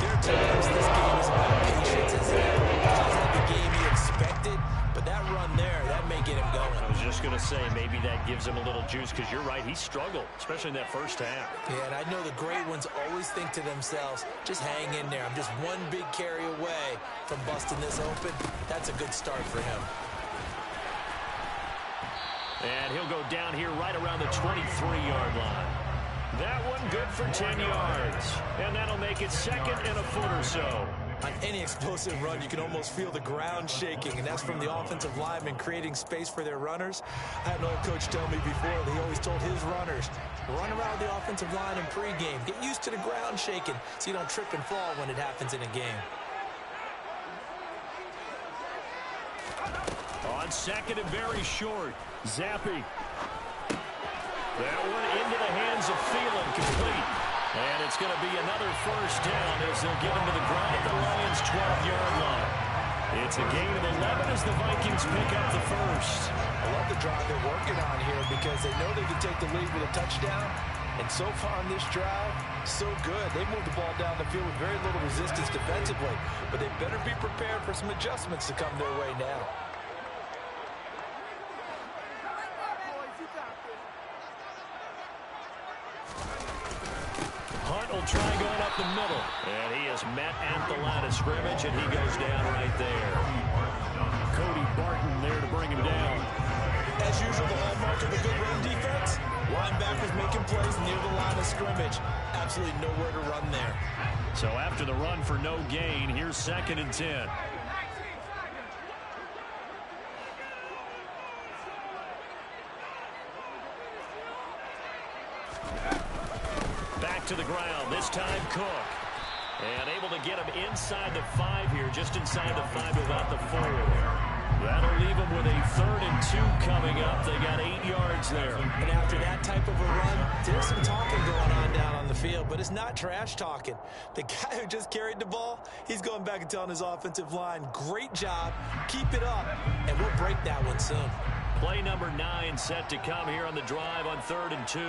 There are times this game is about patience, isn't it? He's had the game he expected, but that run there, that may get him going. I was just going to say, maybe that gives him a little juice, because you're right, he struggled, especially in that first half. Yeah, and I know the great ones always think to themselves, just hang in there. I'm just one big carry away from busting this open. That's a good start for him. And he'll go down here right around the 23-yard line. That one good for 10 yards. And that'll make it 2nd and a foot or so. On any explosive run, you can almost feel the ground shaking, and that's from the offensive linemen creating space for their runners. I had an old coach tell me before that he always told his runners, run around the offensive line in pregame. Get used to the ground shaking so you don't trip and fall when it happens in a game. On 2nd and very short, Zappi. That one into the hands of Thielen, complete. And it's going to be another first down as they'll get him to the ground at the Lions' 12-yard line. It's a gain of 11 as the Vikings pick up the first. A love the drive they're working on here because they know they can take the lead with a touchdown. And so far on this drive, so good. They moved the ball down the field with very little resistance defensively. But they better be prepared for some adjustments to come their way now. Hunt will try going up the middle. And he is met at the line of scrimmage, and he goes down right there. Cody Barton there to bring him down. As usual, the hallmark of a good run defense, linebackers making plays near the line of scrimmage. Absolutely nowhere to run there. So after the run for no gain, here's 2nd and 10. Back to the ground, this time Cook. And able to get him inside the 5 here, just inside the 5 to about the 4. That'll leave them with a 3rd and 2 coming up. They got 8 yards there. And after that type of a run, there's some talking going on down on the field, but it's not trash talking. The guy who just carried the ball, he's going back and telling his offensive line, great job, keep it up, and we'll break that one soon. Play number 9 set to come here on the drive on 3rd and 2.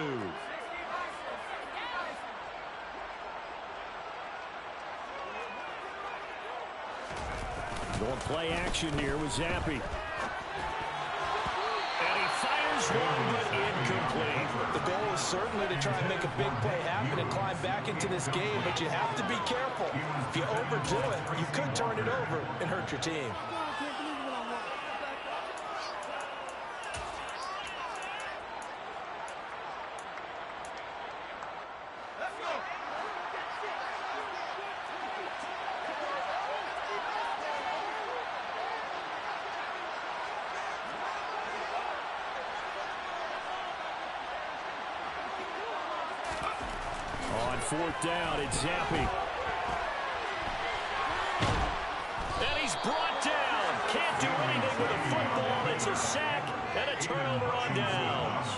Going play action here with Zappi. And he fires one, but incomplete. The goal is certainly to try and make a big play happen and climb back into this game, but you have to be careful. If you overdo it, you could turn it over and hurt your team. On 4th down, it's Zappi. And he's brought down. Can't do anything with a football. It's a sack and a turnover on downs.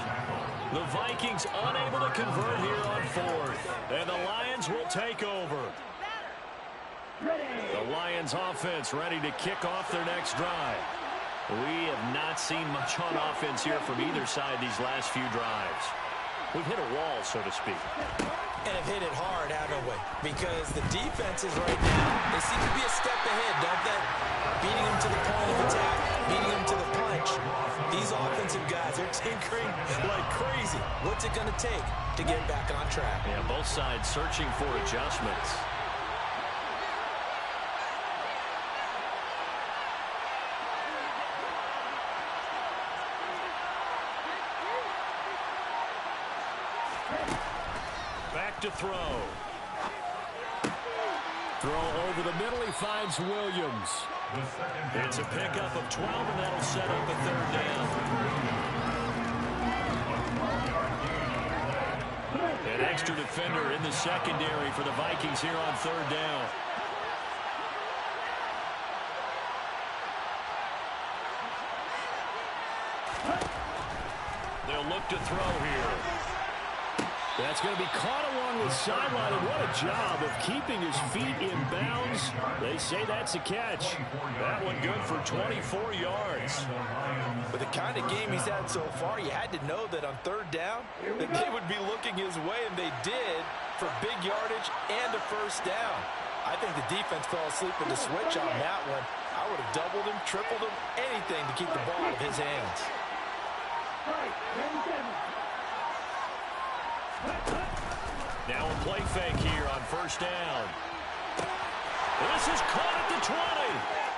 The Vikings unable to convert here on 4th. And the Lions will take over. The Lions offense ready to kick off their next drive. We have not seen much on offense here from either side these last few drives. We've hit a wall, so to speak. And have hit it hard, haven't we? Because the defenses right now, they seem to be a step ahead, don't they? Beating them to the point of attack, beating them to the punch. These offensive guys are tinkering like crazy. What's it going to take to get back on track? Yeah, both sides searching for adjustments. To throw. Throw over the middle. He finds Williams. It's a pickup of 12, and that'll set up a 3rd down. An extra defender in the secondary for the Vikings here on 3rd down. They'll look to throw here. That's going to be caught along the sideline, and what a job of keeping his feet in bounds. They say that's a catch. That one good for 24 yards. With the kind of game he's had so far, you had to know that on 3rd down, that they would be looking his way, and they did, for big yardage and a 1st down. I think the defense fell asleep with the switch on that one. I would have doubled him, tripled him, anything to keep the ball in his hands. Now a play fake here on 1st down. This is caught at the 20.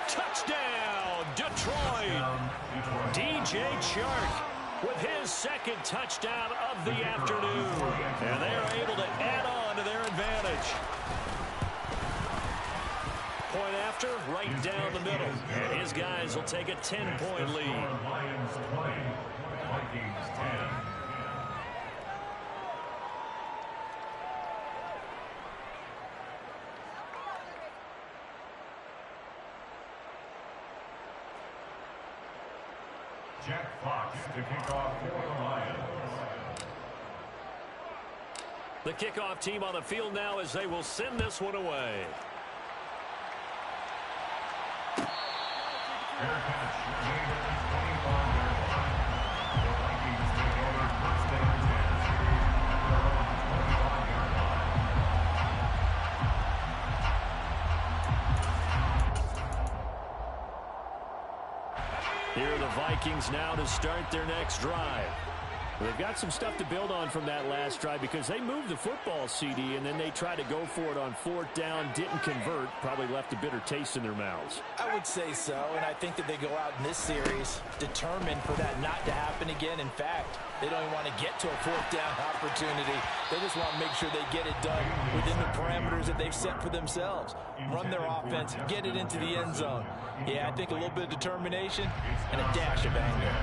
Touchdown, Detroit. DJ Chark with his 2nd touchdown of the afternoon. And they're able to add on to their advantage. Point after, right down the middle. And his guys will take a 10-point lead. Lions 20, Vikings 10. Jack Fox to kick off for the Lions. The kickoff team on the field now as they will send this one away. Fair catch, 25 yards. Here are the Vikings now to start their next drive. They've got some stuff to build on from that last drive because they moved the football, CD, and then they tried to go for it on 4th down, didn't convert, probably left a bitter taste in their mouths. I would say so, and I think that they go out in this series determined for that not to happen again. In fact, they don't even want to get to a 4th down opportunity. They just want to make sure they get it done within the parameters that they've set for themselves. Run their offense, get it into the end zone. Yeah, I think a little bit of determination and a dash of anger.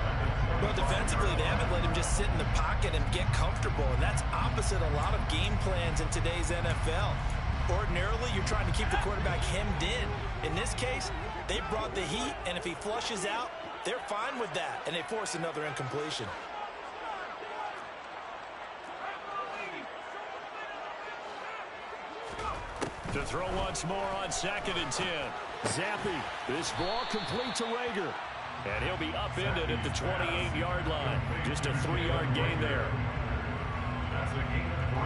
Well, defensively, they haven't let him just sit in the pocket and get comfortable, and that's opposite a lot of game plans in today's NFL. Ordinarily, you're trying to keep the quarterback hemmed in. In this case, they brought the heat, and if he flushes out, they're fine with that, and they force another incompletion. To throw once more on 2nd and 10. Zappi, this ball complete to Rager. And he'll be upended at the 28-yard line. Just a 3-yard gain there. That's a gain of 3.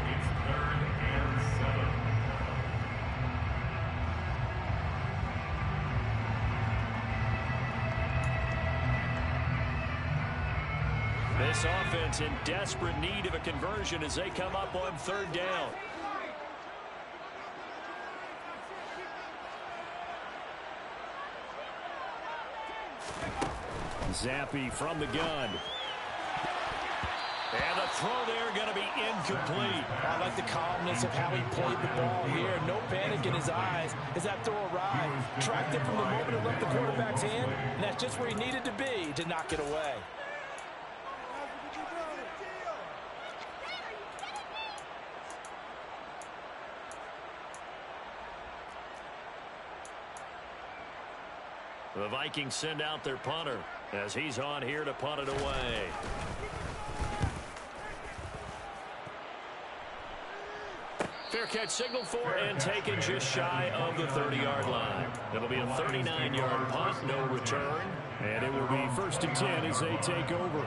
It's 3rd and 7. This offense in desperate need of a conversion as they come up on 3rd down. Zappi from the gun. And the throw there going to be incomplete. I like the calmness of how he played the ball here. No panic in his eyes as that throw arrived. Tracked it from the moment it left the quarterback's hand, and that's just where he needed to be to knock it away. The Vikings send out their punter as he's on here to punt it away. Fair catch signal for and taken just shy of the 30-yard line. It'll be a 39-yard punt, no return. And it will be 1st and 10 as they take over.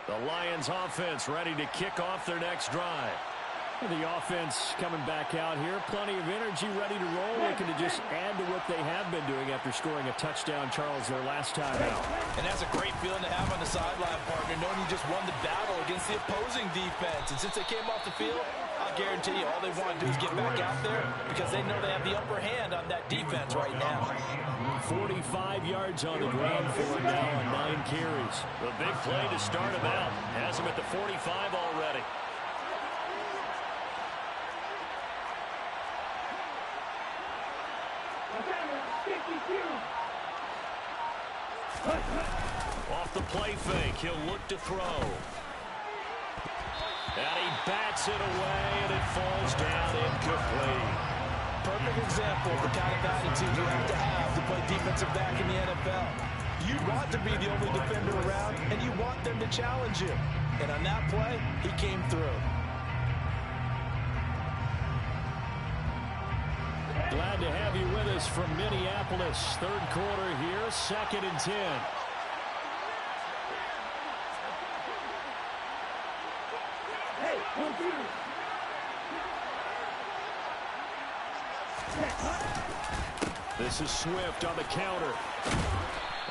The Lions offense ready to kick off their next drive. The offense coming back out here. Plenty of energy, ready to roll. Looking to just add to what they have been doing after scoring a touchdown, Charles, their last time out. And that's a great feeling to have on the sideline, partner, knowing you just won the battle against the opposing defense. And since they came off the field, I'll guarantee you all they want to do is get back out there because they know they have the upper hand on that defense right now. 45 yards on the ground for him now on 9 carries. The big play to start him out. Has him at the 45 already. Off the play fake, he'll look to throw. And he bats it away, and it falls down incomplete. Perfect example of the kind of attitude you have to play defensive back in the NFL. You want to be the only defender around, and you want them to challenge you. And on that play, he came through. Glad to have you with us from Minneapolis. 3rd quarter here, 2nd and 10. This is Swift on the counter.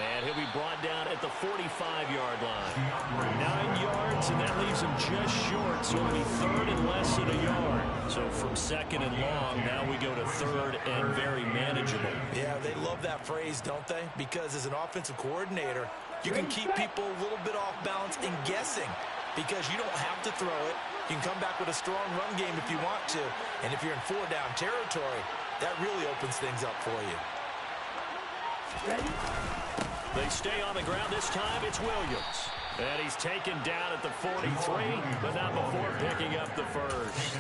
And he'll be brought down at the 45-yard line. 9 yards, and that leaves him just short, so it'll be 3rd and less than a yard. So from 2nd and long, now we go to 3rd and very manageable. Yeah, they love that phrase, don't they? Because as an offensive coordinator, you can keep people a little bit off balance and guessing because you don't have to throw it. You can come back with a strong run game if you want to. And if you're in 4-down territory, that really opens things up for you. Ready? They stay on the ground. This time it's Williams. And he's taken down at the 43, but not before picking up the first.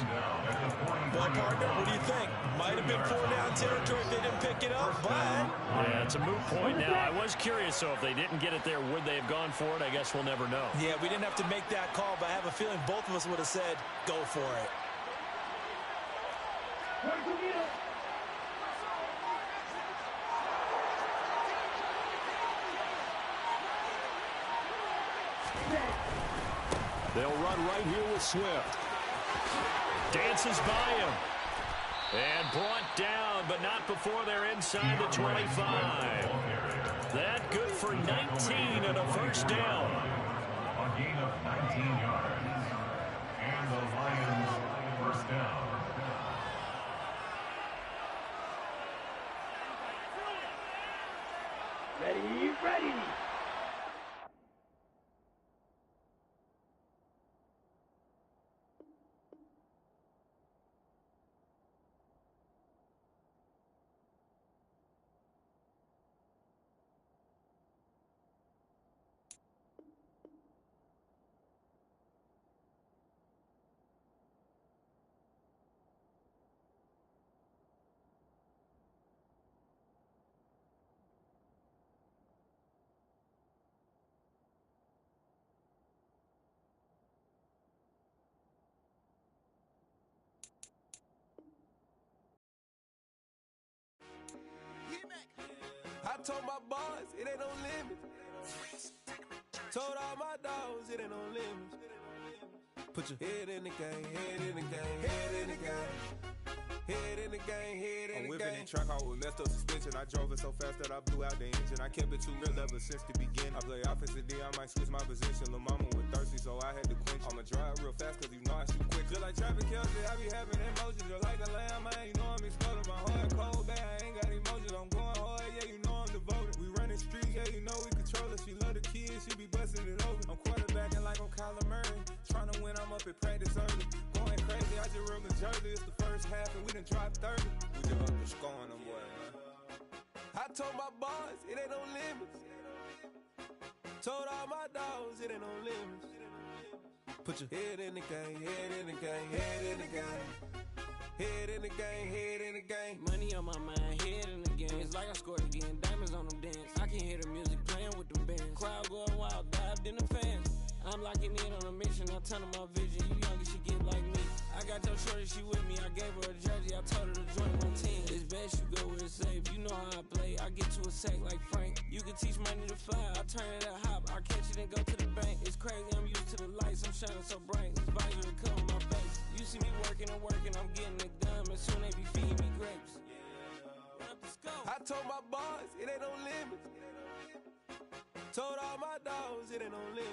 Well, partner, what do you think? Might have been 4-down territory if they didn't pick it up, but... Yeah, it's a moot point now. I was curious, so if they didn't get it there, would they have gone for it? I guess we'll never know. Yeah, we didn't have to make that call, but I have a feeling both of us would have said, go for it. They'll run right here with Swift. Dances by him. And brought down, but not before they're inside the 25. That good for 19 and a first down. A gain of 19 yards. And the Lions first down. Ready. I told my boys, it ain't no limit. Told all my dogs, it ain't no limit. Put your head in the game, head in the game, head in the game. Head in the game, head in the game. I'm whipping and track out with messed up suspension. I drove it so fast that I blew out the engine. I kept it too real ever since the beginning. I play offensive D, I might switch my position. Lil' mama was thirsty, so I had to quench. I'ma drive real fast, cause you know I shoot quick. Just like traffic Kelsey, I be having emotions. Just like a lamb, man, you know I'm exploding. My heart cold, bad, I ain't got emotions. I'm going hard, yeah, you know I'm devoted. We running streets, yeah, you know we control it. She love the kids, she be busting it open. I'm quarterbacking like I'm Kyler Murray. Trying to win, I'm up at practice early. Going crazy, I just real Jersey. It's the first half and we done dropped 30. We just up to scoring them, boy, man. I told my boys, it ain't no limits. Told all my dogs, it ain't no limits. Put your head in the game, head in the game, head in the game. Head in the game, head in the game. Money on my mind, head in the game. It's like I scored again, diamonds on them dance. I can hear the music playing with them bands. Crowd going wild, dived in the fans. I'm locking in on a mission, I turn on my vision. You younger, she get like me. I got your shorty, she with me. I gave her a jersey, I told her to join my team. It's best you go where it's safe. You know how I play, I get to a sack like Frank. You can teach money to fly, I turn it up hop. I catch it and go to the bank. It's crazy, I'm used to the lights, I'm shining so bright. This visor to cover my face. You see me working and working, I'm getting it done. And soon they be feeding me grapes. I told my boys, it ain't no limits. Told all my dogs, it ain't no limits.